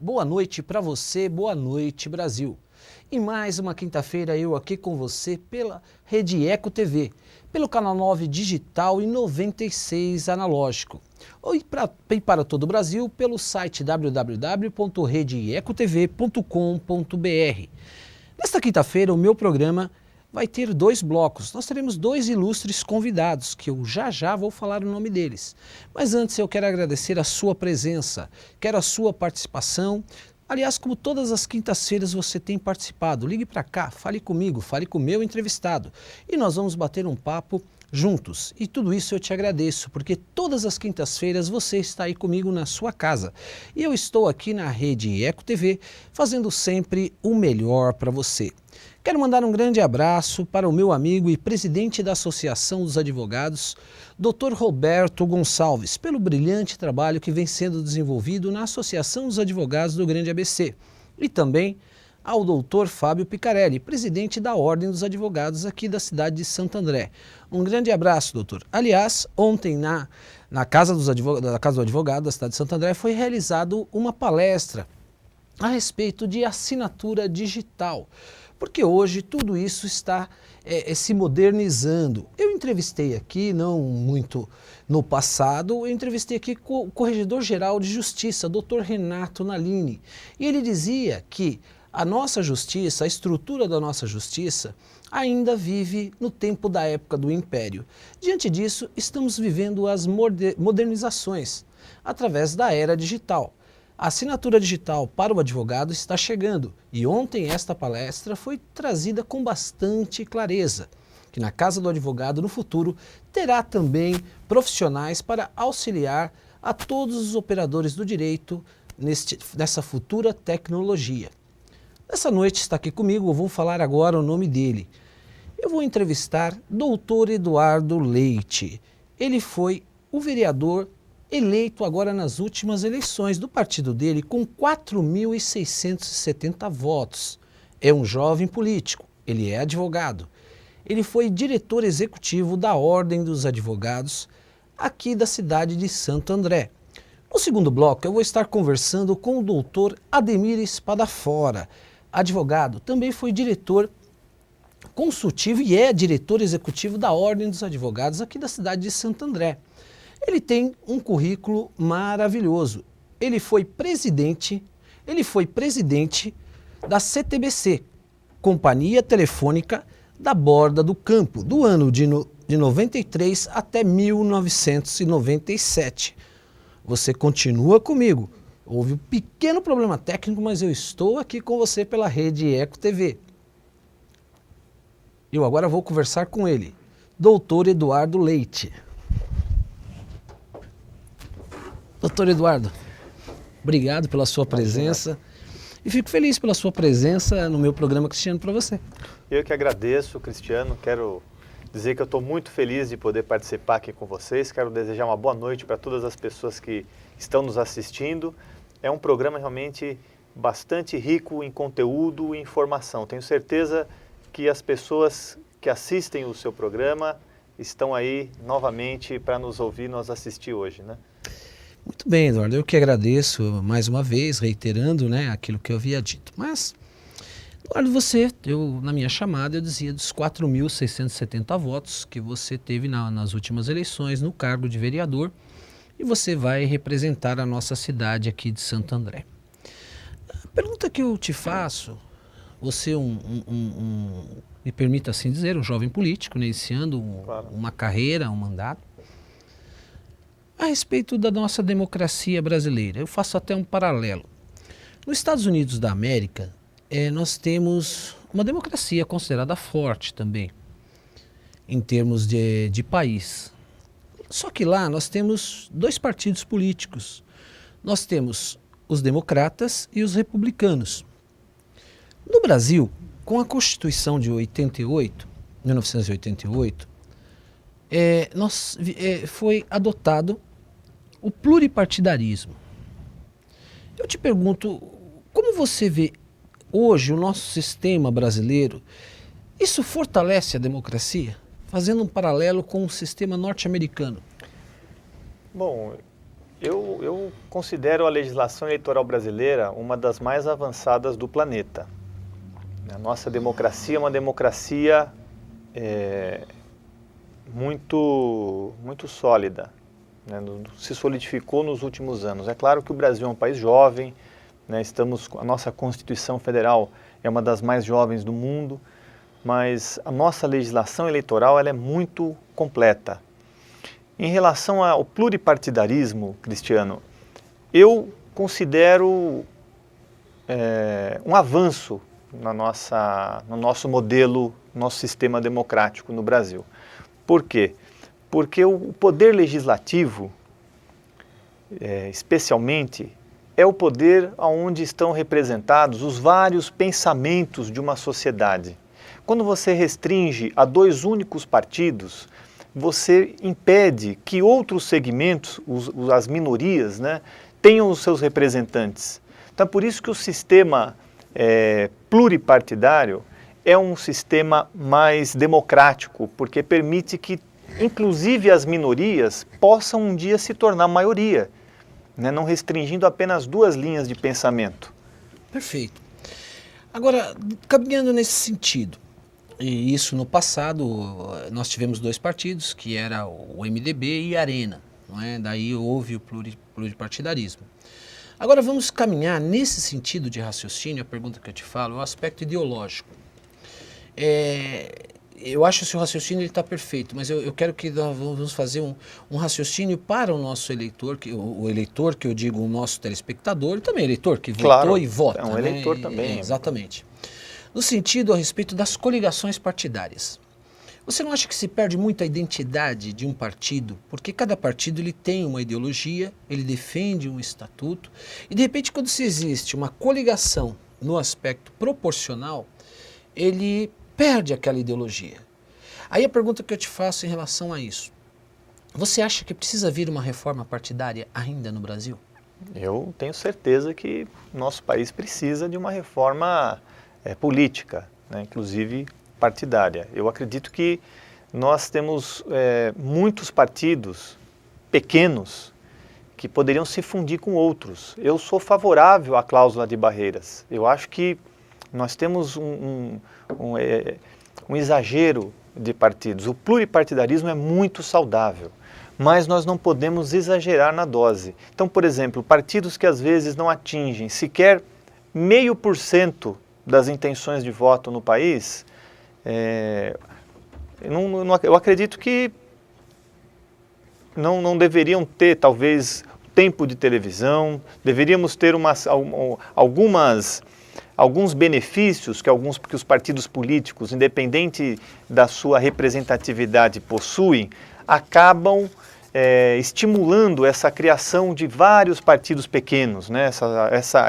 boa noite para você, boa noite Brasil. E mais uma quinta-feira eu aqui com você pela Rede Eco TV, pelo canal 9 digital e 96 analógico. E para todo o Brasil pelo site www.redeecotv.com.br. Nesta quinta-feira o meu programa vai ter dois blocos. Nós teremos dois ilustres convidados, que eu já vou falar o nome deles. Mas antes eu quero agradecer a sua presença, quero a sua participação. Aliás, como todas as quintas-feiras você tem participado, ligue para cá, fale comigo, fale com o meu entrevistado. E nós vamos bater um papo juntos. E tudo isso eu te agradeço, porque todas as quintas-feiras você está aí comigo na sua casa. E eu estou aqui na Rede Eco TV, fazendo sempre o melhor para você. Quero mandar um grande abraço para o meu amigo e presidente da Associação dos Advogados, Dr. Roberto Gonçalves, pelo brilhante trabalho que vem sendo desenvolvido na Associação dos Advogados do Grande ABC. E também ao Dr. Fábio Picarelli, presidente da Ordem dos Advogados aqui da cidade de Santo André. Um grande abraço, doutor. Aliás, ontem na Casa do Advogado da cidade de Santo André foi realizada uma palestra a respeito de assinatura digital. Porque hoje tudo isso está se modernizando. Eu entrevistei aqui, não muito no passado, eu entrevistei aqui o Corregedor-Geral de Justiça, Dr. Renato Nalini. E ele dizia que a nossa justiça, a estrutura da nossa justiça, ainda vive no tempo da época do Império. Diante disso, estamos vivendo as modernizações através da era digital. A assinatura digital para o advogado está chegando e ontem esta palestra foi trazida com bastante clareza, que na Casa do Advogado no futuro terá também profissionais para auxiliar a todos os operadores do direito nessa futura tecnologia. Nessa noite está aqui comigo, eu vou falar agora o nome dele. Eu vou entrevistar Dr. Eduardo Leite. Ele foi o vereador eleito agora nas últimas eleições do partido dele com 4.670 votos. É um jovem político, ele é advogado. Ele foi diretor executivo da Ordem dos Advogados aqui da cidade de Santo André. No segundo bloco eu vou estar conversando com o doutor Ademir Espadafora, advogado, também foi diretor consultivo e é diretor executivo da Ordem dos Advogados aqui da cidade de Santo André. Ele tem um currículo maravilhoso. Ele foi presidente da CTBC, Companhia Telefônica da Borda do Campo, do ano de 93 até 1997. Você continua comigo. Houve um pequeno problema técnico, mas eu estou aqui com você pela Rede Eco TV. Eu agora vou conversar com ele, Dr. Eduardo Leite. Doutor Eduardo, obrigado pela sua presença e fico feliz pela sua presença no meu programa Cristiano para você. Eu que agradeço, Cristiano, quero dizer que eu estou muito feliz de poder participar aqui com vocês, quero desejar uma boa noite para todas as pessoas que estão nos assistindo. É um programa realmente bastante rico em conteúdo e informação. Tenho certeza que as pessoas que assistem o seu programa estão aí novamente para nos ouvir, nos assistir hoje, né? Muito bem, Eduardo, eu que agradeço mais uma vez, reiterando, né, aquilo que eu havia dito. Mas, Eduardo, na minha chamada, eu dizia dos 4.670 votos que você teve nas últimas eleições no cargo de vereador e você vai representar a nossa cidade aqui de Santo André. A pergunta que eu te faço, você me permita assim dizer, um jovem político, né, iniciando uma carreira, um mandato, a respeito da nossa democracia brasileira. Eu faço até um paralelo. Nos Estados Unidos da América, nós temos uma democracia considerada forte também, em termos de país. Só que lá nós temos dois partidos políticos. Nós temos os democratas e os republicanos. No Brasil, com a Constituição de 1988, foi adotado o pluripartidarismo. Eu te pergunto, como você vê hoje o nosso sistema brasileiro? Isso fortalece a democracia? Fazendo um paralelo com o sistema norte-americano. Bom, Eu considero a legislação eleitoral brasileira uma das mais avançadas do planeta. A nossa democracia é uma democracia muito sólida, né? Se solidificou nos últimos anos. É claro que o Brasil é um país jovem, né? A nossa Constituição Federal é uma das mais jovens do mundo, mas a nossa legislação eleitoral ela é muito completa. Em relação ao pluripartidarismo, Cristiano, eu considero um avanço no nosso modelo, nosso sistema democrático no Brasil. Por quê? Porque o poder legislativo, especialmente, é o poder onde estão representados os vários pensamentos de uma sociedade. Quando você restringe a 2 únicos partidos, você impede que outros segmentos, as minorias, né, tenham os seus representantes. Então, por isso que o sistema pluripartidário é um sistema mais democrático, porque permite que, inclusive, as minorias possam um dia se tornar maioria, né, não restringindo apenas 2 linhas de pensamento. Perfeito. Agora, caminhando nesse sentido, e isso no passado, nós tivemos 2 partidos, que era o MDB e a Arena, não é? Daí houve o pluripartidarismo. Agora vamos caminhar nesse sentido de raciocínio, a pergunta que eu te falo, é o aspecto ideológico. Eu acho que o seu raciocínio está perfeito, mas eu quero que nós vamos fazer um raciocínio para o nosso eleitor, o eleitor que eu digo, o nosso telespectador, e também eleitor que votou e vota. É um eleitor também. Exatamente. No sentido a respeito das coligações partidárias. Você não acha que se perde muito a identidade de um partido? Porque cada partido ele tem uma ideologia, ele defende um estatuto, e de repente quando se existe uma coligação no aspecto proporcional, ele perde aquela ideologia. Aí a pergunta que eu te faço em relação a isso, você acha que precisa vir uma reforma partidária ainda no Brasil? Eu tenho certeza que nosso país precisa de uma reforma política, né, inclusive partidária. Eu acredito que nós temos muitos partidos pequenos que poderiam se fundir com outros. Eu sou favorável à cláusula de barreiras. Eu acho que nós temos um exagero de partidos. O pluripartidarismo é muito saudável, mas nós não podemos exagerar na dose. Então, por exemplo, partidos que às vezes não atingem sequer 0,5% das intenções de voto no país, eu acredito que não deveriam ter, talvez, tempo de televisão, deveríamos ter alguns benefícios que os partidos políticos, independente da sua representatividade, possuem, acabam estimulando essa criação de vários partidos pequenos, né?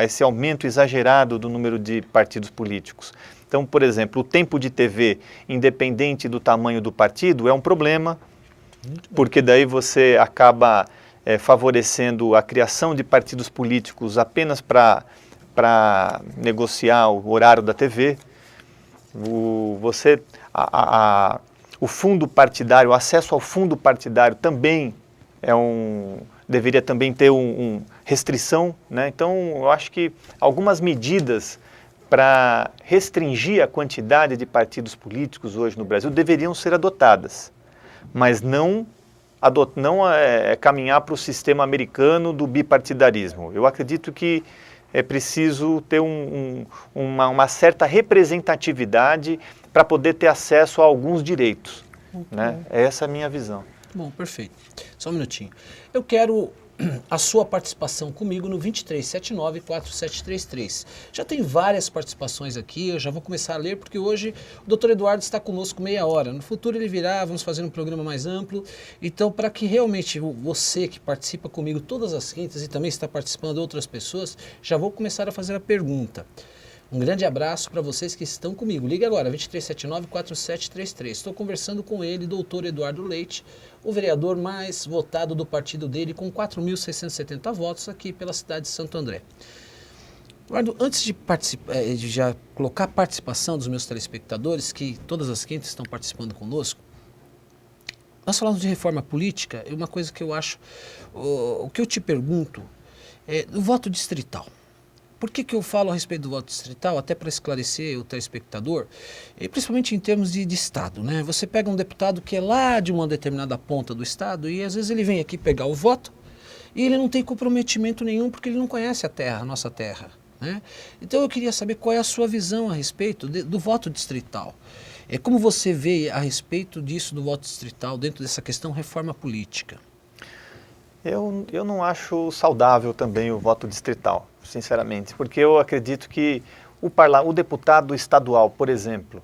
Esse aumento exagerado do número de partidos políticos. Então, por exemplo, o tempo de TV, independente do tamanho do partido, é um problema, porque daí você acaba favorecendo a criação de partidos políticos apenas para negociar o horário da TV. O fundo partidário, o acesso ao fundo partidário também deveria também ter restrição, né? Então, eu acho que algumas medidas para restringir a quantidade de partidos políticos hoje no Brasil deveriam ser adotadas, mas não caminhar para o sistema americano do bipartidarismo. Eu acredito que é preciso ter uma certa representatividade para poder ter acesso a alguns direitos, né? Essa é a minha visão. Bom, perfeito. Só um minutinho. Eu quero a sua participação comigo no 2379-4733. Já tem várias participações aqui, eu já vou começar a ler, porque hoje o Dr. Eduardo está conosco meia hora. No futuro ele virá, vamos fazer um programa mais amplo. Então, para que realmente você que participa comigo todas as quintas e também está participando de outras pessoas, já vou começar a fazer a pergunta. Um grande abraço para vocês que estão comigo. Ligue agora, 2379-4733. Estou conversando com ele, doutor Eduardo Leite, o vereador mais votado do partido dele, com 4.670 votos aqui pela cidade de Santo André. Eduardo, antes de já colocar a participação dos meus telespectadores, que todas as quintas estão participando conosco, nós falamos de reforma política, e uma coisa que eu acho, o que eu te pergunto é do voto distrital. Por que eu falo a respeito do voto distrital? Até para esclarecer o telespectador, e principalmente em termos de Estado, né? Você pega um deputado que é lá de uma determinada ponta do Estado e às vezes ele vem aqui pegar o voto e ele não tem comprometimento nenhum porque ele não conhece a terra, a nossa terra, né? Então eu queria saber qual é a sua visão a respeito do voto distrital. Como você vê a respeito disso do voto distrital dentro dessa questão reforma política? Eu não acho saudável também o voto distrital, sinceramente, porque eu acredito que o deputado estadual, por exemplo,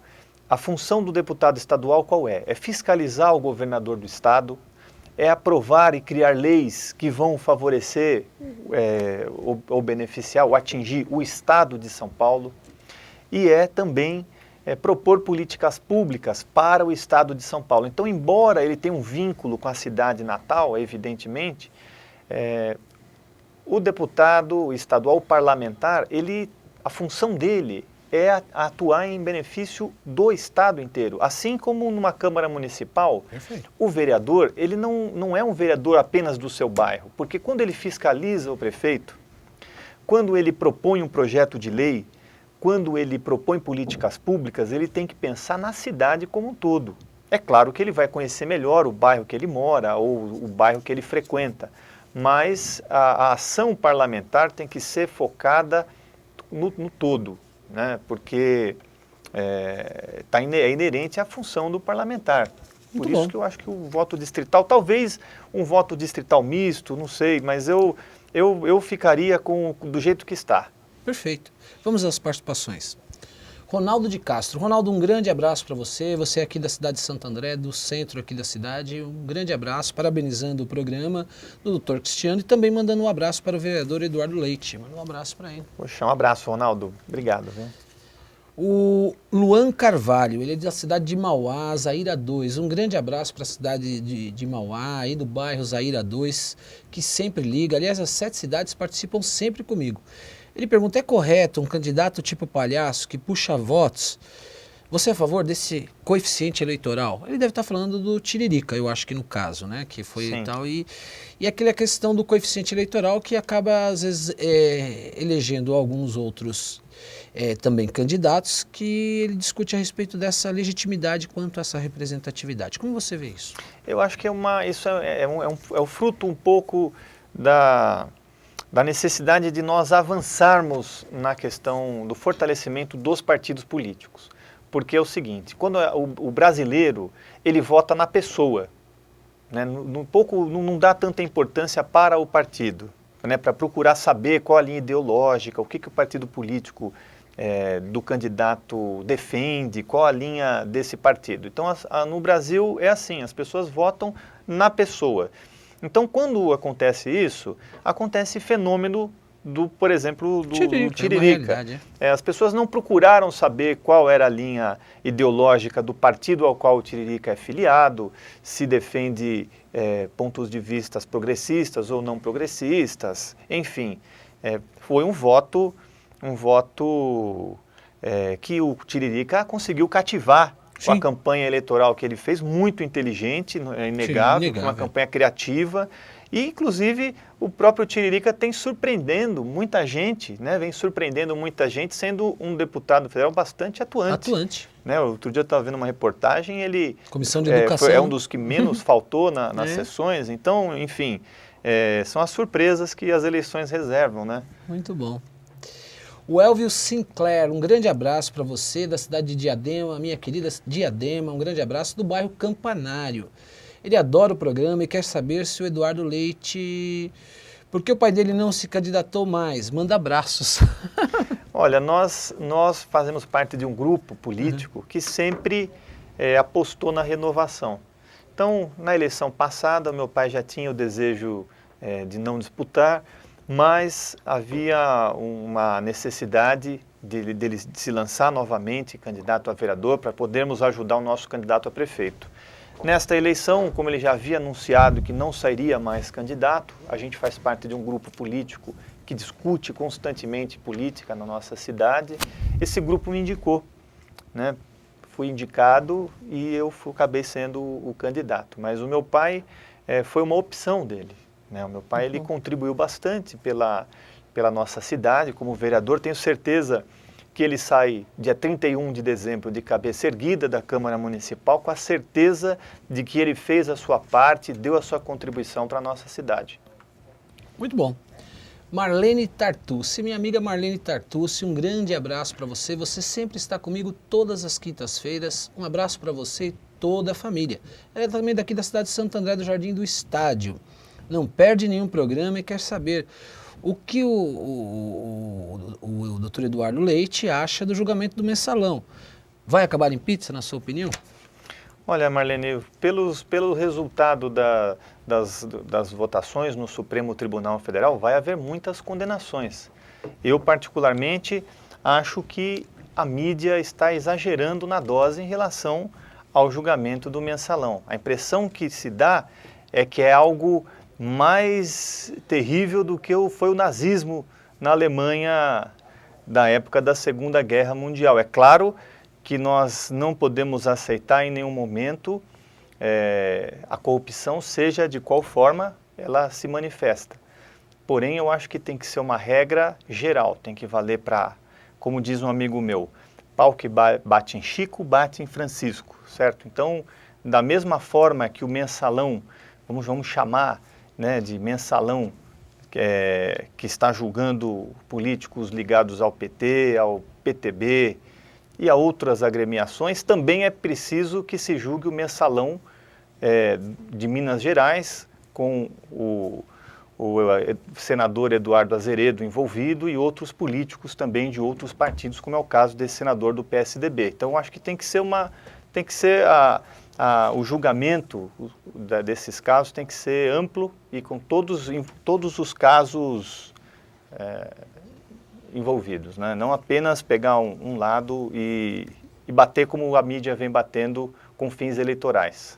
a função do deputado estadual qual é? É fiscalizar o governador do estado, é aprovar e criar leis que vão favorecer ou beneficiar ou atingir o estado de São Paulo, e é também propor políticas públicas para o estado de São Paulo. Então, embora ele tenha um vínculo com a cidade natal, evidentemente, o deputado estadual, o parlamentar, a função dele é atuar em benefício do estado inteiro. Assim como numa Câmara Municipal, Perfeito. O vereador, ele não é um vereador apenas do seu bairro, porque quando ele fiscaliza o prefeito, quando ele propõe um projeto de lei, quando ele propõe políticas públicas, ele tem que pensar na cidade como um todo. É claro que ele vai conhecer melhor o bairro que ele mora ou o bairro que ele frequenta, mas a ação parlamentar tem que ser focada no todo, né? Porque é inerente à função do parlamentar. Por isso que eu acho que o voto distrital, talvez um voto distrital misto, não sei, mas eu ficaria do jeito que está. Perfeito. Vamos às participações. Ronaldo de Castro. Ronaldo, um grande abraço para você. Você é aqui da cidade de Santo André, do centro aqui da cidade. Um grande abraço, parabenizando o programa do Dr. Cristiano e também mandando um abraço para o vereador Eduardo Leite. Manda um abraço para ele. Poxa, um abraço, Ronaldo. Obrigado. Viu? O Luan Carvalho, ele é da cidade de Mauá, Zaira 2. Um grande abraço para a cidade de Mauá, aí do bairro Zaira 2, que sempre liga. Aliás, as 7 cidades participam sempre comigo. Ele pergunta, é correto um candidato tipo palhaço que puxa votos? Você é a favor desse coeficiente eleitoral? Ele deve estar falando do Tiririca, eu acho que no caso, né? Que foi Sim. tal. E aquela questão do coeficiente eleitoral que acaba, às vezes, elegendo alguns outros também candidatos que ele discute a respeito dessa legitimidade quanto a essa representatividade. Como você vê isso? Eu acho que isso é o fruto um pouco da necessidade de nós avançarmos na questão do fortalecimento dos partidos políticos. Porque é o seguinte, quando o brasileiro, ele vota na pessoa, né? Não dá tanta importância para o partido, né? Para procurar saber qual a linha ideológica, o que o partido político do candidato defende, qual a linha desse partido. Então, no Brasil é assim, as pessoas votam na pessoa. Então, quando acontece isso, acontece fenômeno por exemplo, do Tiririca. As pessoas não procuraram saber qual era a linha ideológica do partido ao qual o Tiririca é filiado, se defende pontos de vista progressistas ou não progressistas, enfim. Foi um voto que o Tiririca conseguiu cativar. Com a campanha eleitoral que ele fez, muito inteligente, é inegável, uma campanha criativa. E, inclusive, o próprio Tiririca tem surpreendendo muita gente, né? Vem surpreendendo muita gente, sendo um deputado federal bastante atuante. Né? Outro dia eu estava vendo uma reportagem, ele Comissão de Educação. É um dos que menos faltou nas sessões. Então, enfim, são as surpresas que as eleições reservam, né? Muito bom. O Elvio Sinclair, um grande abraço para você, da cidade de Diadema, minha querida Diadema, um grande abraço, do bairro Campanário. Ele adora o programa e quer saber se o Eduardo Leite... Por que o pai dele não se candidatou mais? Manda abraços. Olha, nós fazemos parte de um grupo político que sempre apostou na renovação. Então, na eleição passada, meu pai já tinha o desejo de não disputar, mas havia uma necessidade dele se lançar novamente candidato a vereador para podermos ajudar o nosso candidato a prefeito. Nesta eleição, como ele já havia anunciado que não sairia mais candidato, a gente faz parte de um grupo político que discute constantemente política na nossa cidade. Esse grupo me indicou, né? fui indicado e eu acabei sendo o candidato. Mas o meu pai foi uma opção dele, né? O meu pai ele contribuiu bastante pela nossa cidade como vereador. Tenho certeza que ele sai dia 31 de dezembro de cabeça erguida da Câmara Municipal com a certeza de que ele fez a sua parte, deu a sua contribuição para a nossa cidade. Muito bom. Marlene Tartucci, minha amiga Marlene Tartucci, um grande abraço para você. Você sempre está comigo todas as quintas-feiras. Um abraço para você e toda a família. Ela é também daqui da cidade de Santo André do Jardim do Estádio. Não perde nenhum programa e quer saber o que o Dr. Eduardo Leite acha do julgamento do mensalão. Vai acabar em pizza, na sua opinião? Olha, Marlene, pelo resultado das votações no Supremo Tribunal Federal, vai haver muitas condenações. Eu, particularmente, acho que a mídia está exagerando na dose em relação ao julgamento do mensalão. A impressão que se dá é que é algo mais terrível do que foi o nazismo na Alemanha da época da Segunda Guerra Mundial. É claro que nós não podemos aceitar em nenhum momento a corrupção, seja de qual forma ela se manifesta. Porém, eu acho que tem que ser uma regra geral, tem que valer para, como diz um amigo meu, pau que bate em Chico, bate em Francisco, certo? Então, da mesma forma que o mensalão, vamos chamar, né, de mensalão, que está julgando políticos ligados ao PT, ao PTB e a outras agremiações, também é preciso que se julgue o mensalão de Minas Gerais, com o senador Eduardo Azeredo envolvido e outros políticos também de outros partidos, como é o caso desse senador do PSDB. Então, acho que tem que ser o julgamento desses casos tem que ser amplo e com todos os casos envolvidos, né? Não apenas pegar um lado e bater como a mídia vem batendo com fins eleitorais.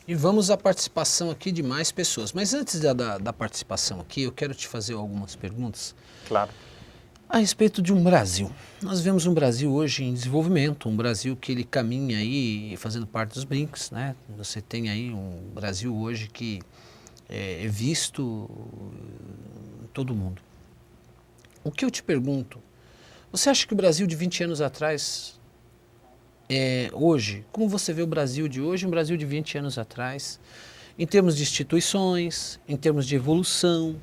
E vamos à participação aqui de mais pessoas. Mas antes da participação aqui, eu quero te fazer algumas perguntas. Claro. A respeito de um Brasil. Nós vemos um Brasil hoje em desenvolvimento, um Brasil que ele caminha aí fazendo parte dos BRICS, né? Você tem aí um Brasil hoje que é visto em todo mundo. O que eu te pergunto, você acha que o Brasil de 20 anos atrás, hoje, como você vê o Brasil de hoje e o Brasil de 20 anos atrás, em termos de instituições, em termos de evolução,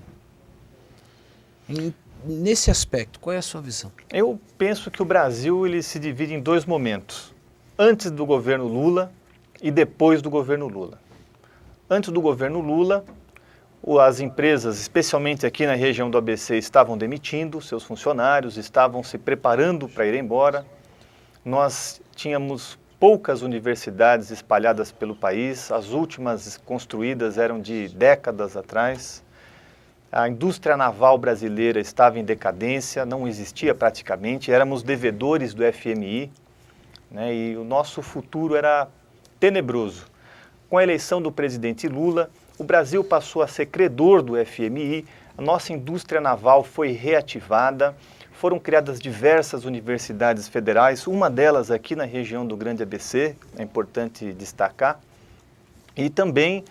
nesse aspecto, qual é a sua visão? Eu penso que o Brasil ele se divide em dois momentos, antes do governo Lula e depois do governo Lula. Antes do governo Lula, as empresas, especialmente aqui na região do ABC, estavam demitindo seus funcionários, estavam se preparando para ir embora. Nós tínhamos poucas universidades espalhadas pelo país, as últimas construídas eram de décadas atrás. A indústria naval brasileira estava em decadência, não existia praticamente, éramos devedores do FMI, né, e o nosso futuro era tenebroso. Com a eleição do presidente Lula, o Brasil passou a ser credor do FMI, a nossa indústria naval foi reativada, foram criadas diversas universidades federais, uma delas aqui na região do Grande ABC, é importante destacar, e também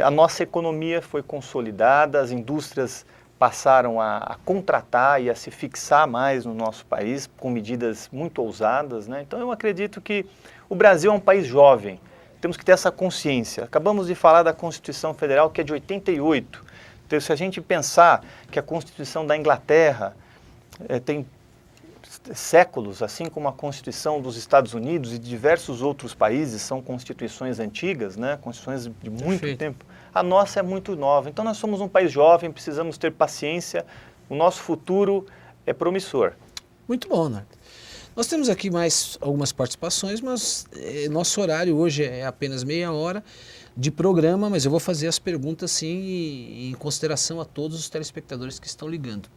a nossa economia foi consolidada, as indústrias passaram a contratar e a se fixar mais no nosso país, com medidas muito ousadas, né? Então eu acredito que o Brasil é um país jovem, temos que ter essa consciência. Acabamos de falar da Constituição Federal, que é de 88. Então, se a gente pensar que a Constituição da Inglaterra tem séculos, assim como a Constituição dos Estados Unidos e de diversos outros países são constituições antigas, né? Constituições de muito tempo, a nossa é muito nova. Então, nós somos um país jovem, precisamos ter paciência, o nosso futuro é promissor. Muito bom, Nardo. Nós temos aqui mais algumas participações, mas nosso horário hoje é apenas meia hora de programa, mas eu vou fazer as perguntas sim em consideração a todos os telespectadores que estão ligando.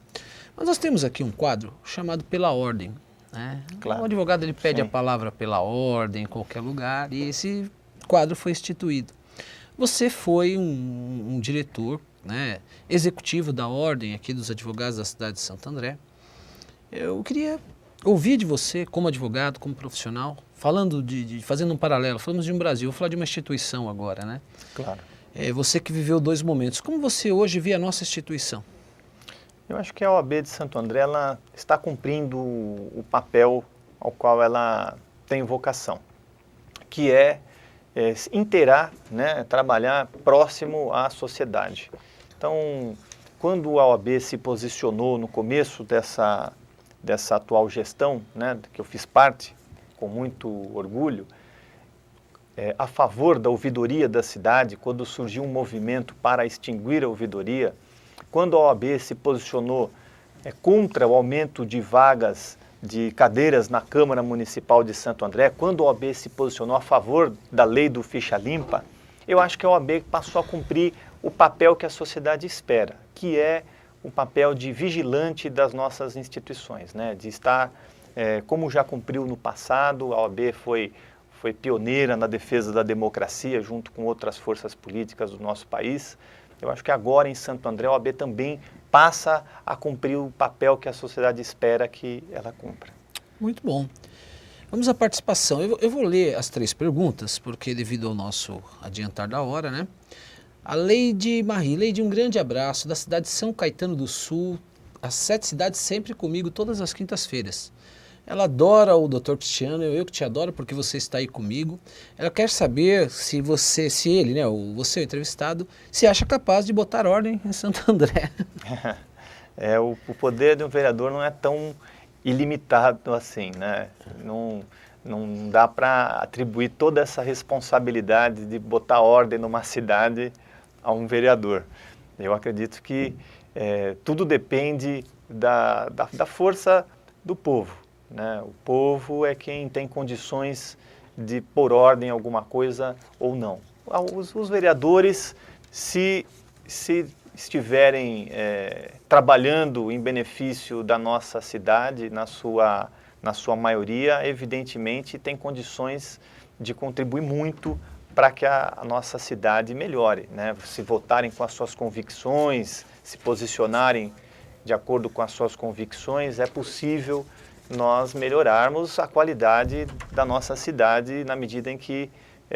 Mas nós temos aqui um quadro chamado Pela Ordem, né? Claro. O advogado ele pede a palavra pela ordem em qualquer lugar e esse quadro foi instituído. Você foi um diretor, né, executivo da ordem aqui dos advogados da cidade de Santo André. Eu queria ouvir de você como advogado, como profissional, falando fazendo um paralelo, falamos de um Brasil, vou falar de uma instituição agora, né? Claro. Você que viveu dois momentos, como você hoje vê a nossa instituição? Eu acho que a OAB de Santo André ela está cumprindo o papel ao qual ela tem vocação, que é inteirar, né, trabalhar próximo à sociedade. Então, quando a OAB se posicionou no começo dessa atual gestão, né, que eu fiz parte, com muito orgulho, a favor da ouvidoria da cidade, quando surgiu um movimento para extinguir a ouvidoria, quando a OAB se posicionou contra o aumento de vagas de cadeiras na Câmara Municipal de Santo André, quando a OAB se posicionou a favor da lei do ficha limpa, eu acho que a OAB passou a cumprir o papel que a sociedade espera, que é o papel de vigilante das nossas instituições, né? De estar, como já cumpriu no passado, a OAB foi pioneira na defesa da democracia junto com outras forças políticas do nosso país. Eu acho que agora em Santo André a OAB também passa a cumprir o papel que a sociedade espera que ela cumpra. Muito bom. Vamos à participação. Eu vou ler as 3 perguntas, porque devido ao nosso adiantar da hora, né? A Leide Marie. Leide, um grande abraço da cidade de São Caetano do Sul, as 7 cidades sempre comigo, todas as quintas-feiras. Ela adora o Dr. Cristiano, eu que te adoro porque você está aí comigo. Ela quer saber se ele, né, você, o entrevistado, se acha capaz de botar ordem em Santo André. O poder de um vereador não é tão ilimitado assim, né? Não dá para atribuir toda essa responsabilidade de botar ordem numa cidade a um vereador. Eu acredito que tudo depende da força do povo, né? O povo é quem tem condições de pôr ordem em alguma coisa ou não. Os vereadores, se estiverem trabalhando em benefício da nossa cidade, na sua maioria, evidentemente tem condições de contribuir muito para que a nossa cidade melhore, né? Se votarem com as suas convicções, se posicionarem de acordo com as suas convicções, é possível nós melhorarmos a qualidade da nossa cidade na medida em que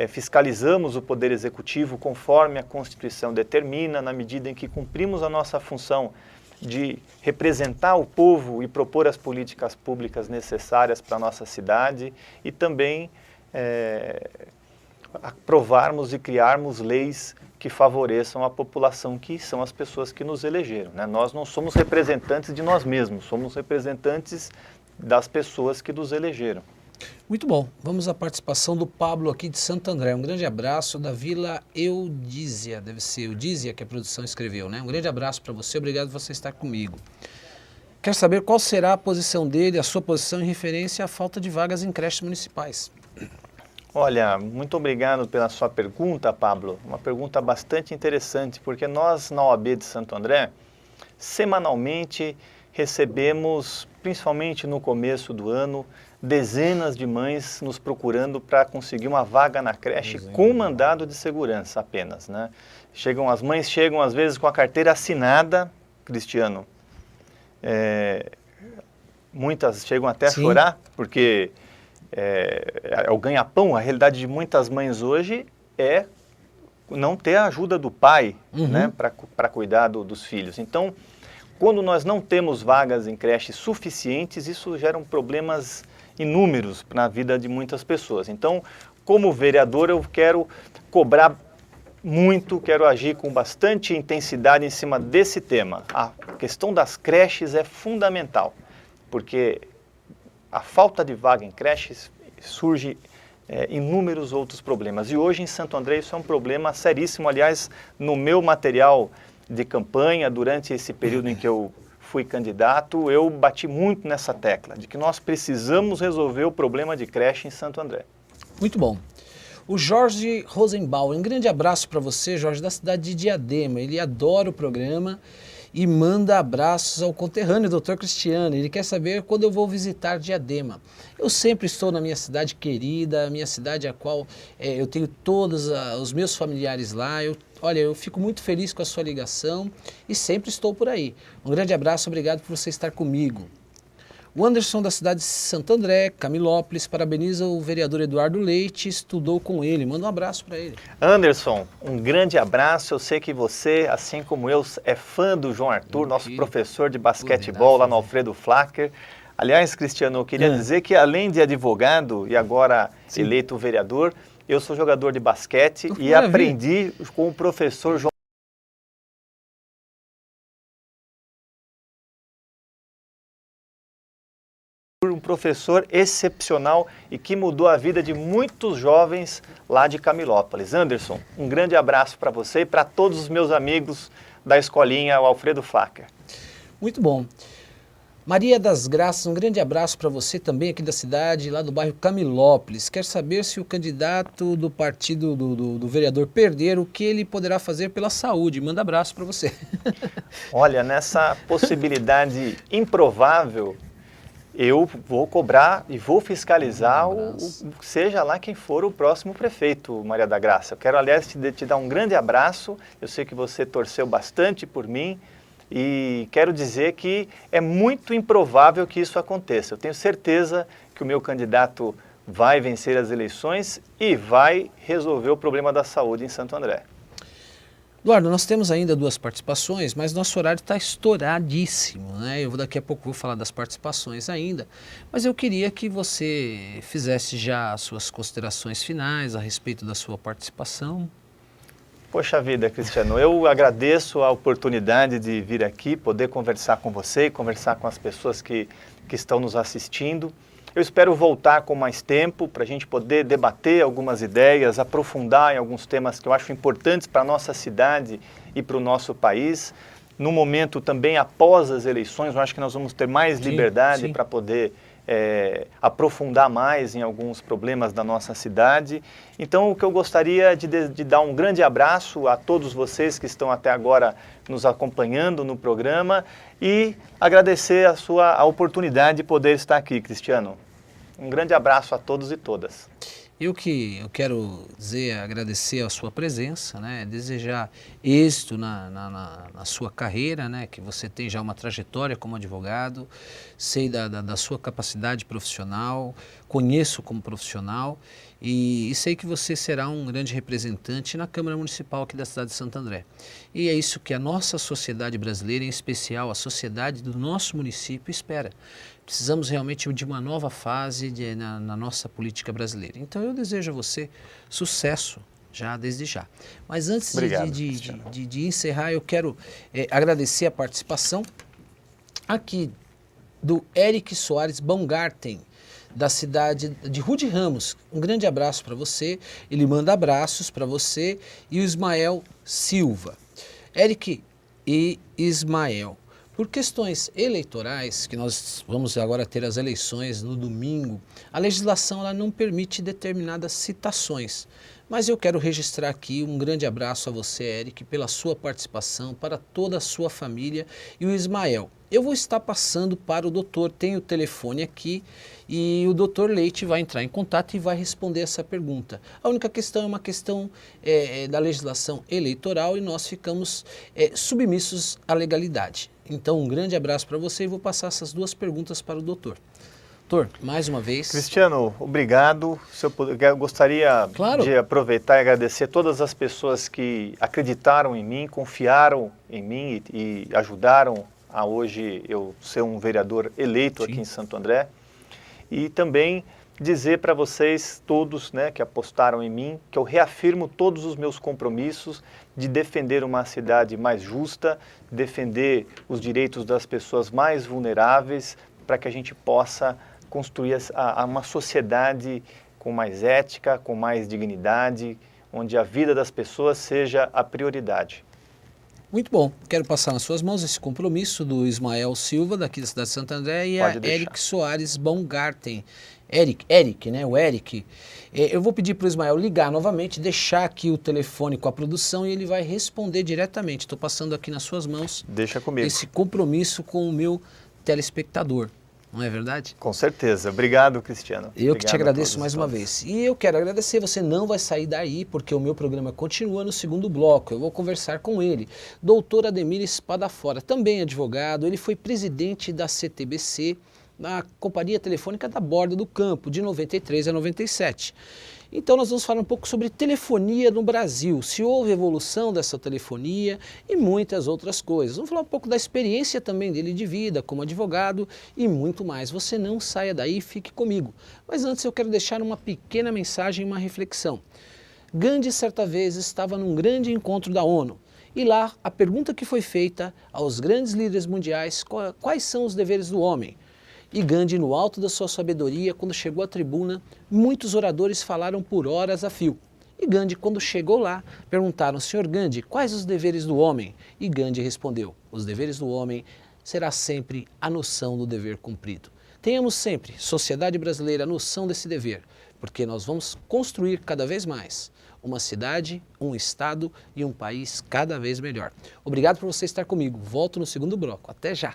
fiscalizamos o Poder Executivo conforme a Constituição determina, na medida em que cumprimos a nossa função de representar o povo e propor as políticas públicas necessárias para a nossa cidade e também aprovarmos e criarmos leis que favoreçam a população, que são as pessoas que nos elegeram, né? Nós não somos representantes de nós mesmos, somos representantes das pessoas que nos elegeram. Muito bom. Vamos à participação do Pablo aqui de Santo André. Um grande abraço da Vila Eudízia. Deve ser Eudízia que a produção escreveu, né? Um grande abraço para você. Obrigado por você estar comigo. Quero saber qual será a posição dele, a sua posição em referência à falta de vagas em creches municipais. Olha, muito obrigado pela sua pergunta, Pablo. Uma pergunta bastante interessante, porque nós, na OAB de Santo André, semanalmente recebemos, principalmente no começo do ano, dezenas de mães nos procurando para conseguir uma vaga na creche com mandado de segurança apenas, né? As mães chegam às vezes com a carteira assinada, Cristiano. Muitas chegam até a chorar, porque é o ganha-pão. A realidade de muitas mães hoje é não ter a ajuda do pai, né, para cuidar dos filhos. Então, quando nós não temos vagas em creches suficientes, isso gera problemas inúmeros na vida de muitas pessoas. Então, como vereador, eu quero cobrar muito, quero agir com bastante intensidade em cima desse tema. A questão das creches é fundamental, porque a falta de vaga em creches surge inúmeros outros problemas. E hoje em Santo André isso é um problema seríssimo. Aliás, no meu material de campanha, durante esse período em que eu fui candidato, eu bati muito nessa tecla, de que nós precisamos resolver o problema de creche em Santo André. Muito bom. O Jorge Rosenbaum, um grande abraço para você, Jorge, da cidade de Diadema. Ele adora o programa e manda abraços ao conterrâneo, Dr. Cristiano. Ele quer saber quando eu vou visitar Diadema. Eu sempre estou na minha cidade querida, a minha cidade a qual eu tenho todos os meus familiares lá. Olha, eu fico muito feliz com a sua ligação e sempre estou por aí. Um grande abraço, obrigado por você estar comigo. O Anderson, da cidade de Santo André, Camilópolis, parabeniza o vereador Eduardo Leite, estudou com ele. Manda um abraço para ele. Anderson, um grande abraço. Eu sei que você, assim como eu, é fã do João Arthur, nosso professor de basquetebol lá no Alfredo Flacker. Aliás, Cristiano, eu queria dizer que além de advogado e agora eleito vereador, eu sou jogador de basquete e aprendi com o professor João. Um professor excepcional e que mudou a vida de muitos jovens lá de Camilópolis. Anderson, um grande abraço para você e para todos os meus amigos da escolinha Alfredo Flacker. Muito bom. Maria das Graças, um grande abraço para você também aqui da cidade, lá do bairro Camilópolis. Quer saber se o candidato do partido do vereador perder, o que ele poderá fazer pela saúde? Manda abraço para você. Olha, nessa possibilidade improvável, eu vou cobrar e vou fiscalizar seja lá quem for o próximo prefeito, Maria da Graça. Eu quero, aliás, te dar um grande abraço. Eu sei que você torceu bastante por mim e quero dizer que é muito improvável que isso aconteça. Eu tenho certeza que o meu candidato vai vencer as eleições e vai resolver o problema da saúde em Santo André. Eduardo, nós temos ainda 2 participações, mas nosso horário está estouradíssimo, né? Daqui a pouco vou falar das participações ainda, mas eu queria que você fizesse já as suas considerações finais a respeito da sua participação. Poxa vida, Cristiano, eu agradeço a oportunidade de vir aqui, poder conversar com você e conversar com as pessoas que estão nos assistindo. Eu espero voltar com mais tempo para a gente poder debater algumas ideias, aprofundar em alguns temas que eu acho importantes para a nossa cidade e para o nosso país. No momento também após as eleições, eu acho que nós vamos ter mais liberdade para poder aprofundar mais em alguns problemas da nossa cidade. Então, o que eu gostaria de dar um grande abraço a todos vocês que estão até agora nos acompanhando no programa e agradecer a oportunidade de poder estar aqui, Cristiano. Um grande abraço a todos e todas. Eu quero dizer, agradecer a sua presença, né? Desejar êxito na sua carreira, né? Que você tem já uma trajetória como advogado, sei da sua capacidade profissional, conheço como profissional e sei que você será um grande representante na Câmara Municipal aqui da cidade de Santo André. E é isso que a nossa sociedade brasileira, em especial a sociedade do nosso município, espera. Precisamos realmente de uma nova fase na nossa política brasileira. Então eu desejo a você sucesso já desde já. Mas antes de encerrar, eu quero agradecer a participação aqui do Eric Soares Baumgarten, da cidade de Rude Ramos. Um grande abraço para você. Ele manda abraços para você e o Ismael Silva. Eric e Ismael. Por questões eleitorais, que nós vamos agora ter as eleições no domingo, a legislação ela não permite determinadas citações. Mas eu quero registrar aqui um grande abraço a você, Eric, pela sua participação, para toda a sua família e o Ismael. Eu vou estar passando para o doutor, tem o telefone aqui e o doutor Leite vai entrar em contato e vai responder essa pergunta. A única questão é uma questão da legislação eleitoral e nós ficamos submissos à legalidade. Então, um grande abraço para você e vou passar essas 2 perguntas para o doutor. Doutor, mais uma vez. Cristiano, obrigado. Eu gostaria de aproveitar e agradecer todas as pessoas que acreditaram em mim, confiaram em mim e ajudaram a hoje eu ser um vereador eleito aqui em Santo André. E também dizer para vocês todos, né, que apostaram em mim, que eu reafirmo todos os meus compromissos de defender uma cidade mais justa, defender os direitos das pessoas mais vulneráveis, para que a gente possa construir uma sociedade com mais ética, com mais dignidade, onde a vida das pessoas seja a prioridade. Muito bom. Quero passar nas suas mãos esse compromisso do Ismael Silva, daqui da cidade de Santo André, e a Eric Soares Baumgarten. Eric, né? O Eric. Eu vou pedir para o Ismael ligar novamente, deixar aqui o telefone com a produção e ele vai responder diretamente. Estou passando aqui nas suas mãos. Deixa comigo. Esse compromisso com o meu telespectador. Não é verdade? Com certeza. Obrigado, Cristiano. Eu que te agradeço mais uma vez. E eu quero agradecer, você não vai sair daí, porque o meu programa continua no segundo bloco. Eu vou conversar com ele. Doutor Ademir Espadafora, também advogado, ele foi presidente da CTBC na Companhia Telefônica da Borda do Campo, de 93 a 97. Então nós vamos falar um pouco sobre telefonia no Brasil, se houve evolução dessa telefonia e muitas outras coisas. Vamos falar um pouco da experiência também dele de vida como advogado e muito mais. Você não saia daí, fique comigo. Mas antes eu quero deixar uma pequena mensagem e uma reflexão. Gandhi certa vez estava num grande encontro da ONU e lá a pergunta que foi feita aos grandes líderes mundiais, quais são os deveres do homem? E Gandhi, no alto da sua sabedoria, quando chegou à tribuna, muitos oradores falaram por horas a fio. E Gandhi, quando chegou lá, perguntaram, Sr. Gandhi, quais os deveres do homem? E Gandhi respondeu, os deveres do homem será sempre a noção do dever cumprido. Tenhamos sempre, sociedade brasileira, a noção desse dever, porque nós vamos construir cada vez mais uma cidade, um estado e um país cada vez melhor. Obrigado por você estar comigo. Volto no segundo bloco. Até já!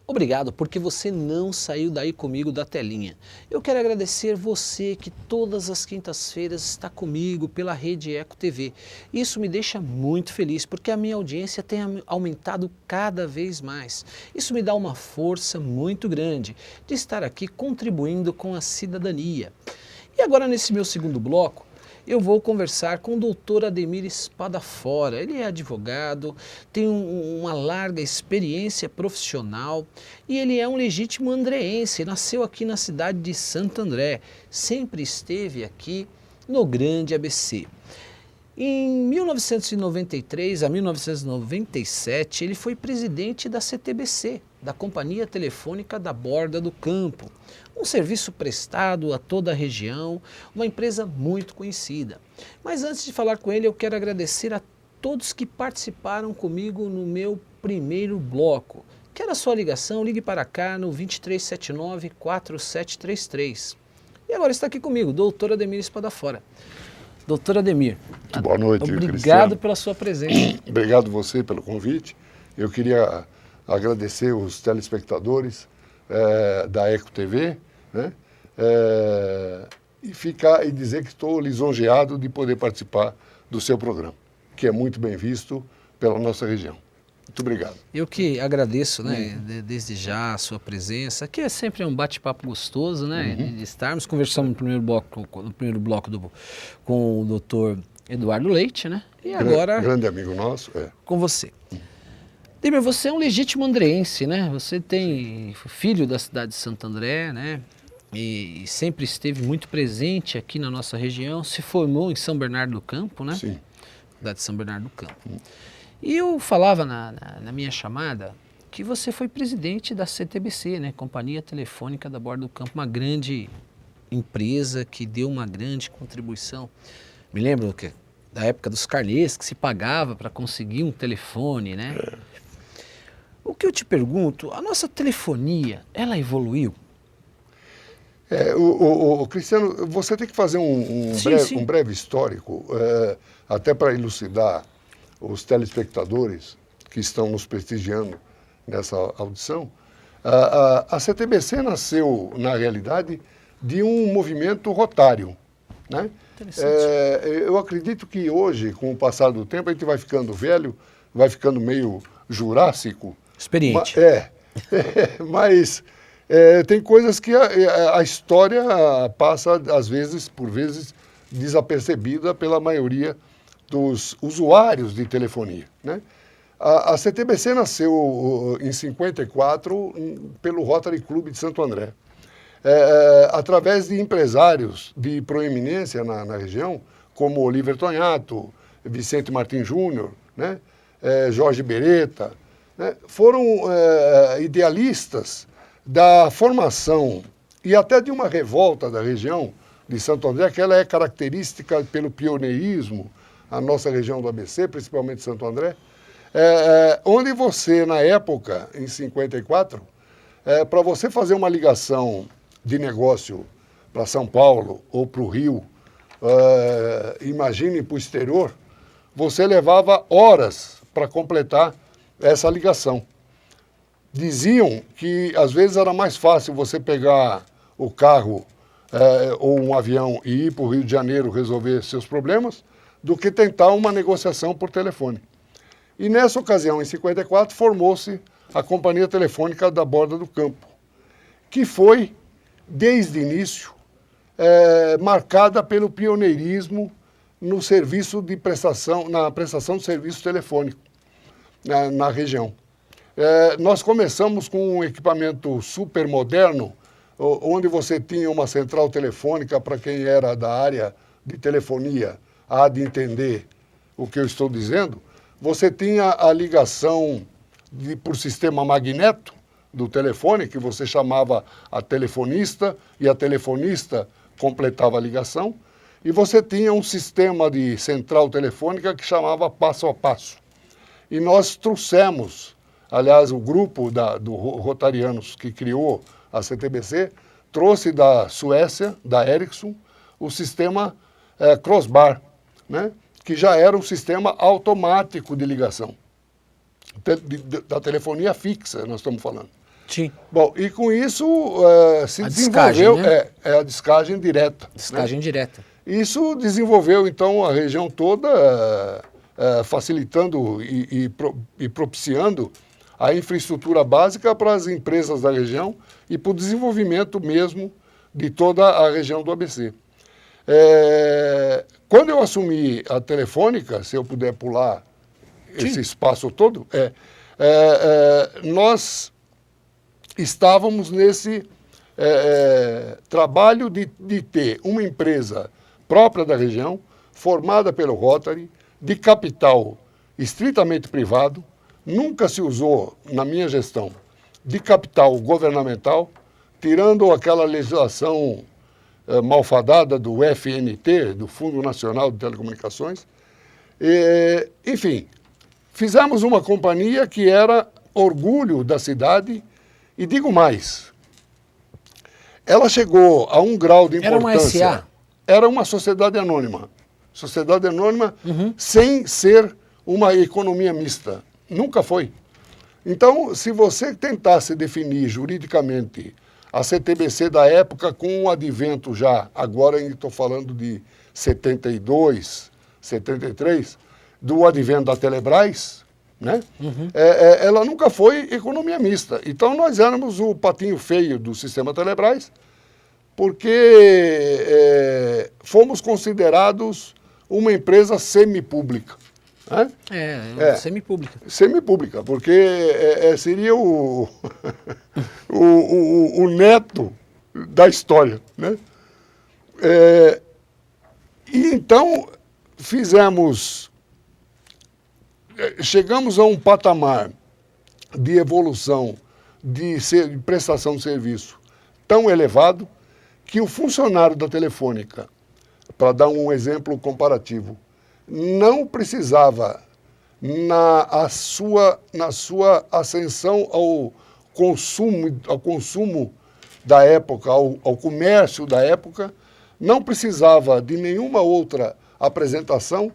Obrigado porque você não saiu daí comigo da telinha. Eu quero agradecer você que todas as quintas-feiras está comigo pela Rede Eco TV. Isso me deixa muito feliz porque a minha audiência tem aumentado cada vez mais. Isso me dá uma força muito grande de estar aqui contribuindo com a cidadania. E agora nesse meu segundo bloco, eu vou conversar com o doutor Ademir Spadafora. Ele é advogado, tem uma larga experiência profissional e ele é um legítimo andreense, nasceu aqui na cidade de Santo André, sempre esteve aqui no Grande ABC. Em 1993 a 1997, ele foi presidente da CTBC, da Companhia Telefônica da Borda do Campo, um serviço prestado a toda a região, uma empresa muito conhecida. Mas antes de falar com ele, eu quero agradecer a todos que participaram comigo no meu primeiro bloco. Quero a sua ligação, ligue para cá no 2379-4733. E agora está aqui comigo, doutor Ademir Spadafora. Doutor Ademir, muito boa noite, obrigado Cristiano. Pela sua presença. Obrigado você pelo convite. Eu queria agradecer os telespectadores da Eco TV, né? E dizer que estou lisonjeado de poder participar do seu programa, que é muito bem visto pela nossa região. Muito obrigado. Eu que agradeço, né, desde já a sua presença. Aqui é sempre um bate-papo gostoso, né, de estarmos. Conversamos no primeiro bloco com o doutor Eduardo Leite, né, e agora... Grande amigo nosso, com você. Ademir, você é um legítimo andreense, né, você tem filho da cidade de Santo André, né, e sempre esteve muito presente aqui na nossa região, se formou em São Bernardo do Campo, né? Sim. Cidade de São Bernardo do Campo. E eu falava na minha chamada que você foi presidente da CTBC, né? Companhia Telefônica da Borda do Campo, uma grande empresa que deu uma grande contribuição. Me lembro da época dos carnês que se pagava para conseguir um telefone, né? O que eu te pergunto, a nossa telefonia, ela evoluiu? Cristiano, você tem que fazer um breve histórico, até para elucidar os telespectadores que estão nos prestigiando nessa audição. A CTBC nasceu, na realidade, de um movimento rotário, né? Eu acredito que hoje, com o passar do tempo, a gente vai ficando velho, vai ficando meio jurássico. Experiente. Mas tem coisas que a história passa, por vezes, desapercebida pela maioria dos usuários de telefonia, né? A CTBC nasceu em 54 pelo Rotary Club de Santo André, através de empresários de proeminência na região, como Oliver Tonhato, Vicente Martins Júnior, né? Jorge Beretta, né? Foram idealistas da formação e até de uma revolta da região de Santo André, que ela é característica pelo pioneirismo, a nossa região do ABC, principalmente Santo André, onde você, na época, em 54, para você fazer uma ligação de negócio para São Paulo ou para o Rio, imagine para o exterior, você levava horas para completar essa ligação. Diziam que, às vezes, era mais fácil você pegar o carro ou um avião e ir para o Rio de Janeiro resolver seus problemas, do que tentar uma negociação por telefone. E nessa ocasião, em 54, formou-se a Companhia Telefônica da Borda do Campo, que foi, desde o início, marcada pelo pioneirismo no serviço de prestação, na prestação de serviço telefônico na região. Nós começamos com um equipamento super moderno, onde você tinha uma central telefônica, para quem era da área de telefonia, há de entender o que eu estou dizendo. Você tinha a ligação por sistema magneto do telefone, que você chamava a telefonista, e a telefonista completava a ligação, e você tinha um sistema de central telefônica que chamava passo a passo. E nós trouxemos, aliás, o grupo do Rotarianos que criou a CTBC, trouxe da Suécia, da Ericsson, o sistema Crossbar, né? Que já era um sistema automático de ligação, da telefonia fixa, nós estamos falando. Sim. Bom, e com isso se A desenvolveu descagem, né? a descagem direta. Descagem direta. Isso desenvolveu, então, a região toda, facilitando e propiciando a infraestrutura básica para as empresas da região e para o desenvolvimento mesmo de toda a região do ABC. Quando eu assumi a Telefônica, se eu puder pular esse espaço todo, nós estávamos nesse trabalho de ter uma empresa própria da região, formada pelo Rotary, de capital estritamente privado. Nunca se usou, na minha gestão, de capital governamental, tirando aquela legislação malfadada do FNT, do Fundo Nacional de Telecomunicações. Enfim, fizemos uma companhia que era orgulho da cidade, e digo mais, ela chegou a um grau de importância... Era uma SA? Era uma sociedade anônima. Sociedade anônima sem ser uma economia mista. Nunca foi. Então, se você tentasse definir juridicamente a CTBC da época com o advento já, agora estou falando de 72, 73, do advento da Telebrás, né? Ela nunca foi economia mista. Então, nós éramos o patinho feio do sistema Telebrás, porque fomos considerados uma empresa semipública. Né? Semipública. Semipública, porque seria o neto da história. Né? E então chegamos a um patamar de evolução de prestação de serviço tão elevado que o funcionário da Telefônica, para dar um exemplo comparativo, não precisava, na sua ascensão ao consumo da época, ao comércio da época, não precisava de nenhuma outra apresentação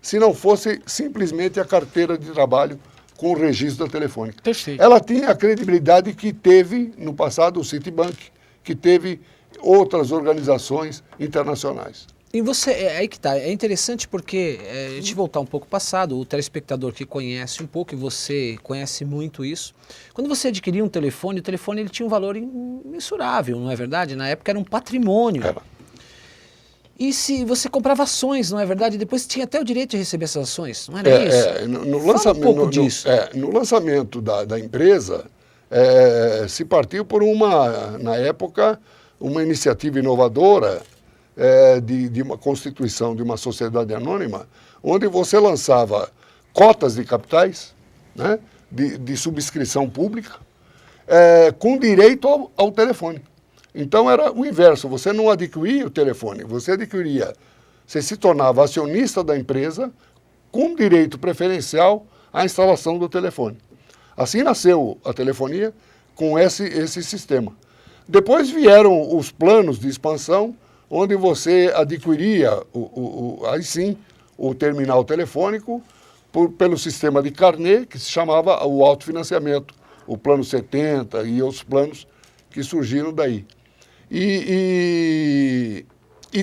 se não fosse simplesmente a carteira de trabalho com o registro da Telefônica. Perfeito. Ela tinha a credibilidade que teve no passado o Citibank, que teve outras organizações internacionais. E você, aí que tá, é interessante porque, a gente voltar um pouco passado, o telespectador que conhece um pouco, e você conhece muito isso, quando você adquiria um telefone, o telefone ele tinha um valor imensurável, não é verdade? Na época era um patrimônio. Era. E se você comprava ações, não é verdade? Depois tinha até o direito de receber essas ações, não era isso? Fala um pouco disso. No lançamento da empresa, se partiu por na época, uma iniciativa inovadora de uma constituição de uma sociedade anônima, onde você lançava cotas de capitais, né, de subscrição pública, com direito ao telefone. Então era o inverso, você não adquiria o telefone, você se tornava acionista da empresa com direito preferencial à instalação do telefone. Assim nasceu a telefonia com esse sistema. Depois vieram os planos de expansão, onde você adquiria, aí sim, o terminal telefônico pelo sistema de carnê, que se chamava o autofinanciamento, o plano 70 e outros planos que surgiram daí. E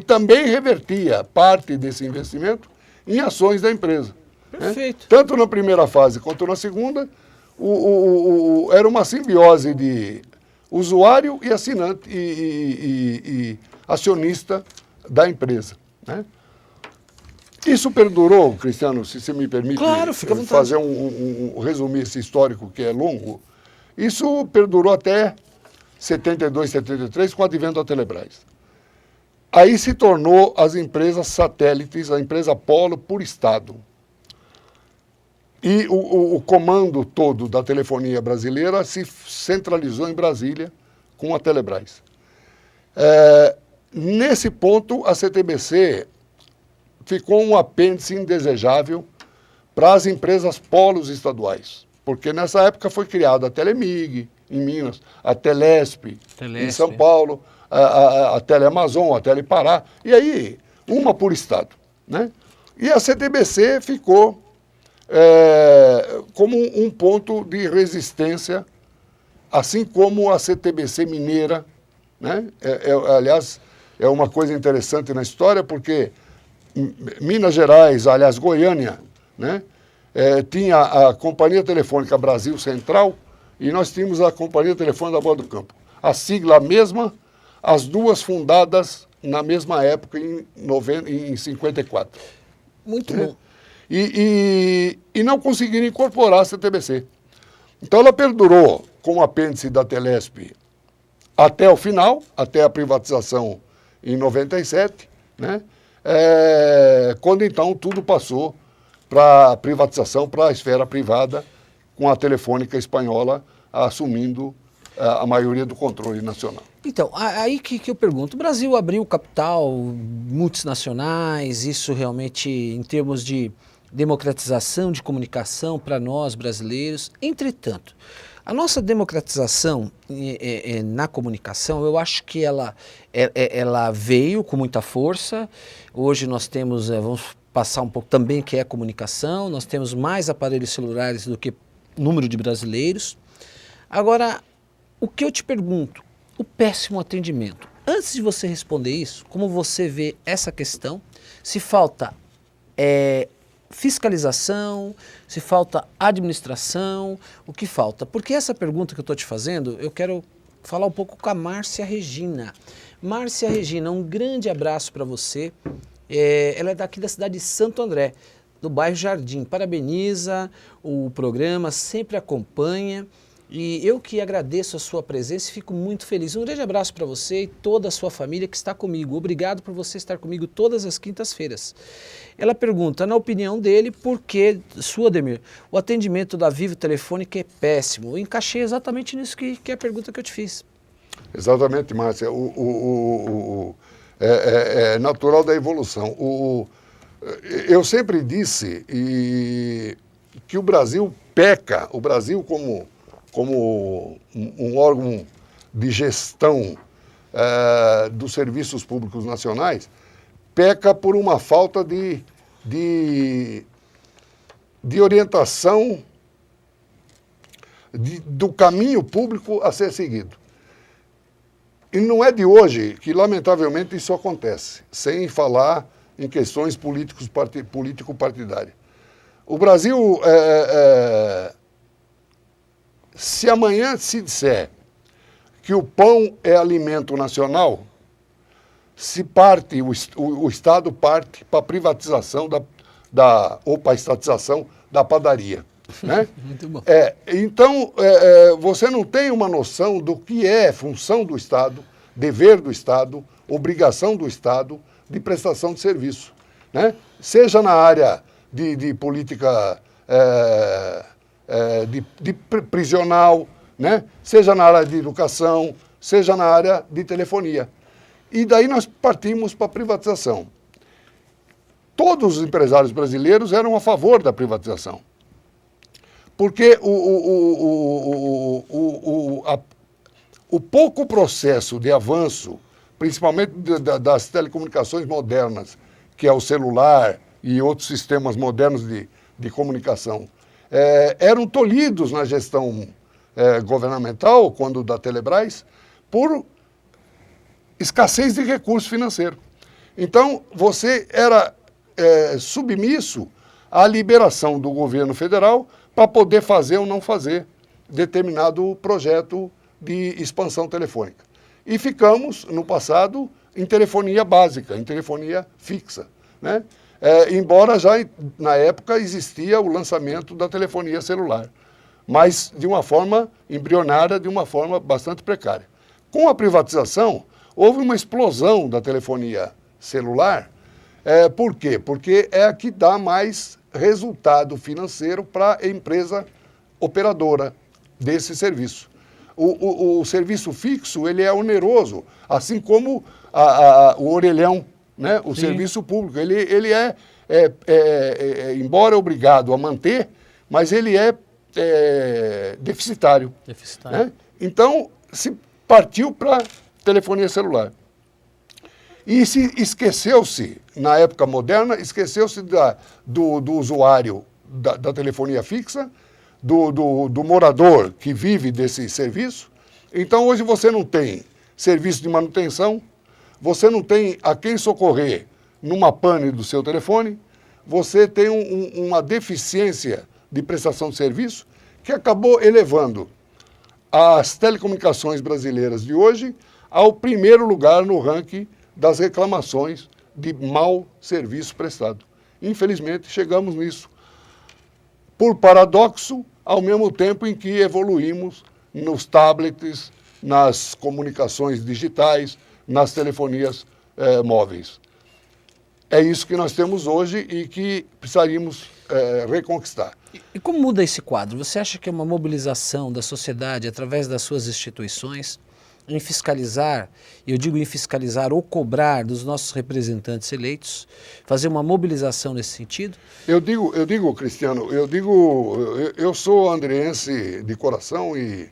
também revertia parte desse investimento em ações da empresa. Perfeito. Né? Tanto na primeira fase quanto na segunda, era uma simbiose de usuário e assinante e acionista da empresa, né? Isso perdurou, Cristiano, se você me permite, claro, fica à vontade, fazer resumir esse histórico que é longo. Isso perdurou até 72, 73, com o advento da Telebrás. Aí se tornou as empresas satélites, a empresa Polo por Estado. E o comando todo da telefonia brasileira se centralizou em Brasília com a Telebrás. Nesse ponto, a CTBC ficou um apêndice indesejável para as empresas polos estaduais, porque nessa época foi criada a Telemig, em Minas, a Telesp, em São Paulo, a Teleamazon, a Telepará, e aí, uma por estado, né? E a CTBC ficou como um ponto de resistência, assim como a CTBC mineira, né? Aliás, é uma coisa interessante na história, porque Minas Gerais, aliás, Goiânia, né? Tinha a Companhia Telefônica Brasil Central e nós tínhamos a Companhia Telefônica da Boa do Campo. A sigla mesma, as duas fundadas na mesma época, em 54. Muito né? bom. E não conseguiram incorporar a CTBC. Então ela perdurou como apêndice da Telesp até o final, até a privatização em 97, né? Quando então tudo passou para a privatização, para a esfera privada, com a Telefônica Espanhola assumindo a maioria do controle nacional. Então, aí que eu pergunto, o Brasil abriu capital multinacionais, isso realmente em termos de democratização de comunicação para nós brasileiros. Entretanto, a nossa democratização na comunicação, eu acho que ela veio com muita força. Hoje nós temos, vamos passar um pouco também que é comunicação, nós temos mais aparelhos celulares do que número de brasileiros. Agora, o que eu te pergunto, o péssimo atendimento. Antes de você responder isso, como você vê essa questão, se falta fiscalização, se falta administração, o que falta? Porque essa pergunta que eu estou te fazendo, eu quero falar um pouco com a Márcia Regina. Márcia Regina, um grande abraço para você. Ela é daqui da cidade de Santo André, do bairro Jardim. Parabeniza o programa, sempre acompanha. E eu que agradeço a sua presença e fico muito feliz. Um grande abraço para você e toda a sua família que está comigo. Obrigado por você estar comigo todas as quintas-feiras. Ela pergunta, na opinião dele, por que, Ademir, o atendimento da Vivo Telefônica é péssimo? Eu encaixei exatamente nisso que é a pergunta que eu te fiz. Exatamente, Márcia. É natural da evolução. Eu sempre disse que o Brasil peca, o Brasil como um órgão de gestão dos serviços públicos nacionais, peca por uma falta de orientação do caminho público a ser seguido. E não é de hoje que, lamentavelmente, isso acontece, sem falar em questões político-partidárias. O Brasil, se amanhã se disser que o pão é alimento nacional, o Estado parte para a privatização ou para a estatização da padaria. Né? Muito bom. Então, você não tem uma noção do que é função do Estado, dever do Estado, obrigação do Estado de prestação de serviço. Né? Seja na área de política de prisional, né? Seja na área de educação, seja na área de telefonia. E daí nós partimos para a privatização. Todos os empresários brasileiros eram a favor da privatização. Porque o pouco processo de avanço, principalmente das telecomunicações modernas, que é o celular e outros sistemas modernos de comunicação, eram tolhidos na gestão governamental, quando da Telebrás, por escassez de recurso financeiro. Então, você era submisso à liberação do governo federal para poder fazer ou não fazer determinado projeto de expansão telefônica. E ficamos, no passado, em telefonia básica, em telefonia fixa, né? Embora já na época existia o lançamento da telefonia celular, mas de uma forma embrionária, de uma forma bastante precária. Com a privatização, houve uma explosão da telefonia celular. Por quê? Porque é a que dá mais resultado financeiro para a empresa operadora desse serviço. O serviço fixo, ele é oneroso, assim como o orelhão, né? O serviço público. Ele embora obrigado a manter, mas ele é deficitário. Né? Então, se partiu para telefonia celular. E se esqueceu-se, na época moderna, esqueceu-se do usuário da telefonia fixa, do morador que vive desse serviço. Então, hoje você não tem serviço de manutenção, você não tem a quem socorrer numa pane do seu telefone, você tem uma deficiência de prestação de serviço que acabou elevando as telecomunicações brasileiras de hoje ao primeiro lugar no ranking das reclamações de mau serviço prestado. Infelizmente, chegamos nisso. Por paradoxo, ao mesmo tempo em que evoluímos nos tablets, nas comunicações digitais, nas telefonias móveis. É isso que nós temos hoje e que precisaríamos reconquistar. E como muda esse quadro? Você acha que é uma mobilização da sociedade através das suas instituições em fiscalizar, e eu digo em fiscalizar ou cobrar dos nossos representantes eleitos, fazer uma mobilização nesse sentido? Eu digo, Cristiano, eu sou andreense de coração e,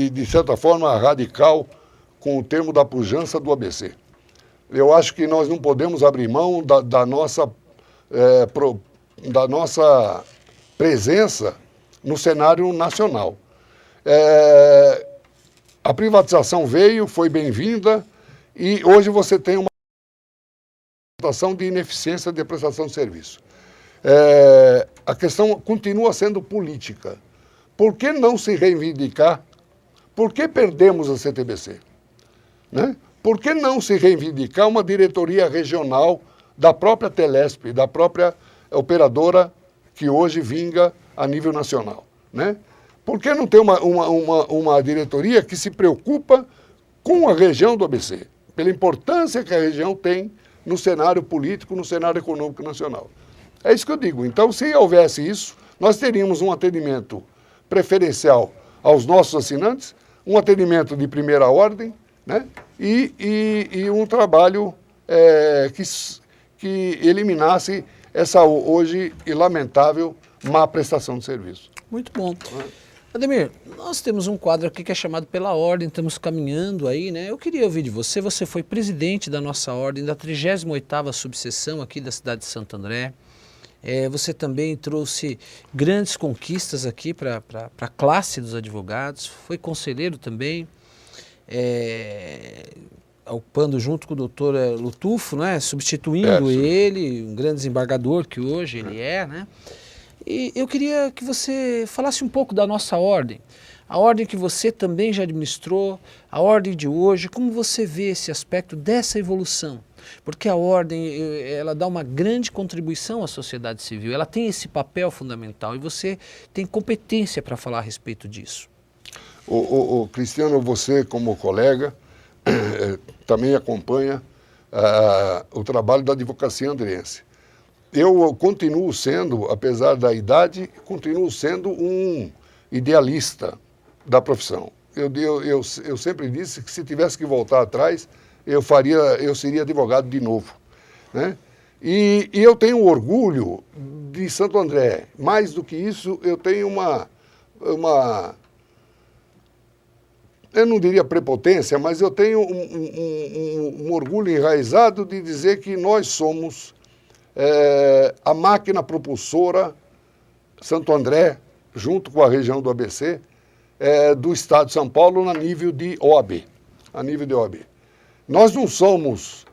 de certa forma, radical com o termo da pujança do ABC. Eu acho que nós não podemos abrir mão da nossa presença no cenário nacional. A privatização veio, foi bem-vinda, e hoje você tem uma situação de ineficiência de prestação de serviço. A questão continua sendo política. Por que não se reivindicar? Por que perdemos a CTBC? Né? Por que não se reivindicar uma diretoria regional da própria Telesp, da própria operadora que hoje vinga a nível nacional? Né? Por que não ter uma diretoria que se preocupa com a região do ABC, pela importância que a região tem no cenário político, no cenário econômico nacional? É isso que eu digo. Então, se houvesse isso, nós teríamos um atendimento preferencial aos nossos assinantes, um atendimento de primeira ordem, né? E um trabalho que eliminasse essa hoje lamentável má prestação de serviço. Muito bom. Ademir, nós temos um quadro aqui que é chamado Pela Ordem, estamos caminhando aí, né? Eu queria ouvir de você, você foi presidente da nossa ordem, da 38ª subseção aqui da cidade de Santo André. Você também trouxe grandes conquistas aqui para a classe dos advogados, foi conselheiro também, ocupando junto com o doutor Lutufo, né? Substituindo ele, um grande desembargador que hoje ele é, né? E eu queria que você falasse um pouco da nossa ordem, a ordem que você também já administrou, a ordem de hoje, como você vê esse aspecto dessa evolução? Porque a ordem, ela dá uma grande contribuição à sociedade civil, ela tem esse papel fundamental e você tem competência para falar a respeito disso. Cristiano, você como colega também acompanha o trabalho da advocacia andreense. Eu continuo sendo, apesar da idade, continuo sendo um idealista da profissão. Eu sempre disse que se tivesse que voltar atrás, eu seria advogado de novo, né? E eu tenho orgulho de Santo André. Mais do que isso, eu tenho eu não diria prepotência, mas eu tenho um orgulho enraizado de dizer que nós somos a máquina propulsora Santo André, junto com a região do ABC, do Estado de São Paulo, a nível de OAB. Nós não somos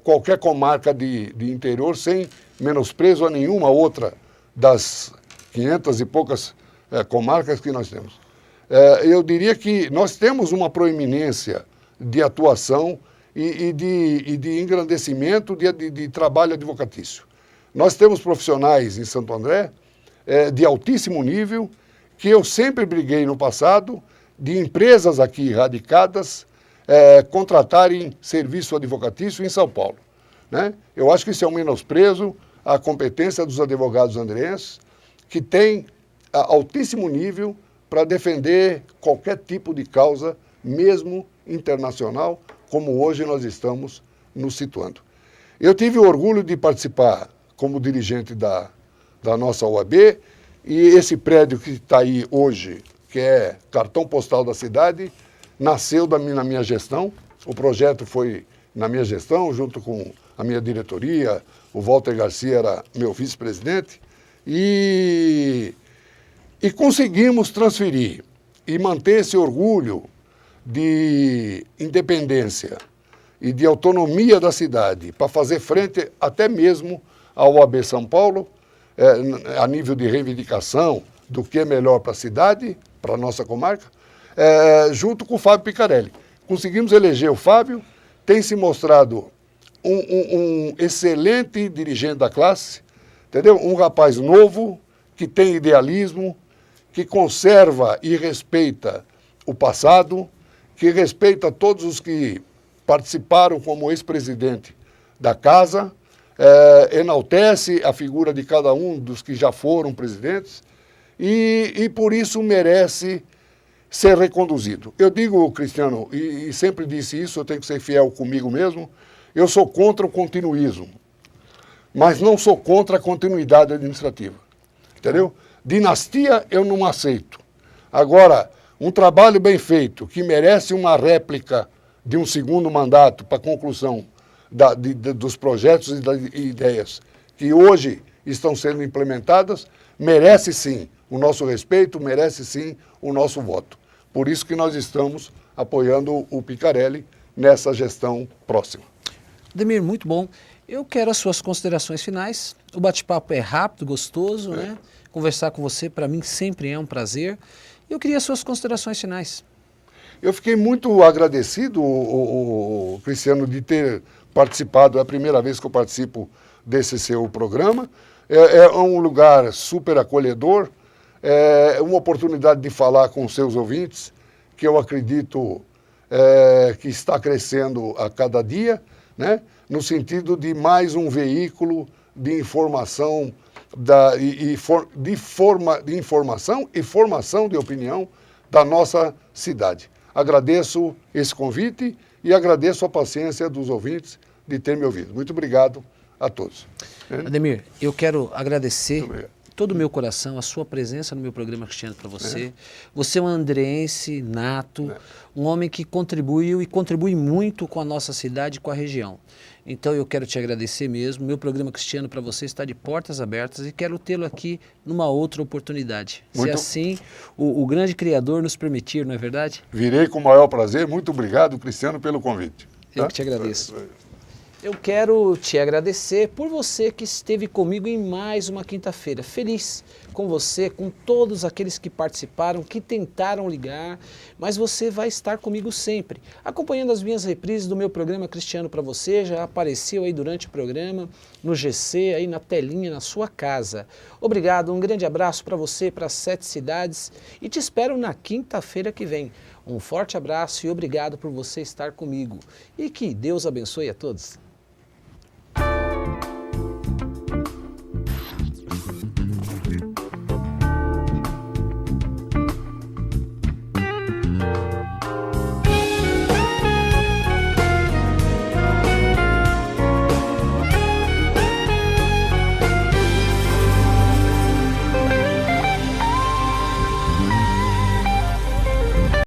qualquer comarca de interior, sem menosprezo a nenhuma outra das 500 e poucas comarcas que nós temos. Eu diria que nós temos uma proeminência de atuação e de engrandecimento de trabalho advocatício. Nós temos profissionais em Santo André de altíssimo nível, que eu sempre briguei no passado, de empresas aqui radicadas contratarem serviço advocatício em São Paulo, né? Eu acho que isso é um menosprezo à competência dos advogados andreenses, que têm altíssimo nível para defender qualquer tipo de causa, mesmo internacional, como hoje nós estamos nos situando. Eu tive o orgulho de participar como dirigente da nossa OAB, e esse prédio que está aí hoje, que é cartão postal da cidade, nasceu na minha gestão. O projeto foi na minha gestão, junto com a minha diretoria. O Walter Garcia era meu vice-presidente, e conseguimos transferir e manter esse orgulho de independência e de autonomia da cidade para fazer frente até mesmo à OAB São Paulo, a nível de reivindicação do que é melhor para a cidade, para a nossa comarca, junto com o Fábio Picarelli. Conseguimos eleger o Fábio, tem se mostrado um excelente dirigente da classe, entendeu? Um rapaz novo, que tem idealismo, que conserva e respeita o passado, que respeita todos os que participaram como ex-presidente da casa, enaltece a figura de cada um dos que já foram presidentes e por isso merece ser reconduzido. Eu digo, Cristiano, e sempre disse isso, eu tenho que ser fiel comigo mesmo, eu sou contra o continuismo, mas não sou contra a continuidade administrativa, entendeu? Dinastia eu não aceito. Agora, um trabalho bem feito, que merece uma réplica de um segundo mandato para a conclusão dos projetos e das ideias que hoje estão sendo implementadas, merece sim o nosso respeito, merece sim o nosso voto. Por isso que nós estamos apoiando o Picarelli nessa gestão próxima. Ademir, muito bom. Eu quero as suas considerações finais. O bate-papo é rápido, gostoso, né? Conversar com você, para mim, sempre é um prazer. Eu queria as suas considerações finais. Eu fiquei muito agradecido, Cristiano, de ter participado. É a primeira vez que eu participo desse seu programa. É um lugar super acolhedor, é uma oportunidade de falar com os seus ouvintes, que eu acredito que está crescendo a cada dia, né? No sentido de mais um veículo de informação, de informação e formação de opinião da nossa cidade. Agradeço esse convite e agradeço a paciência dos ouvintes de ter me ouvido. Muito obrigado a todos. Ademir, eu quero agradecer todo o meu coração a sua presença no meu programa Cristiano para você. Você é um andreense nato, um homem que contribuiu e contribui muito com a nossa cidade e com a região. Então eu quero te agradecer mesmo. Meu programa Cristiano para você está de portas abertas e quero tê-lo aqui numa outra oportunidade. Se assim o grande Criador nos permitir, não é verdade? Virei com o maior prazer. Muito obrigado, Cristiano, pelo convite. Eu que te agradeço. Eu quero te agradecer por você que esteve comigo em mais uma quinta-feira. Feliz com você, com todos aqueles que participaram, que tentaram ligar, mas você vai estar comigo sempre, acompanhando as minhas reprises do meu programa Cristiano para você. Já apareceu aí durante o programa, no GC, aí na telinha, na sua casa. Obrigado, um grande abraço para você, para as 7 cidades e te espero na quinta-feira que vem. Um forte abraço e obrigado por você estar comigo. E que Deus abençoe a todos.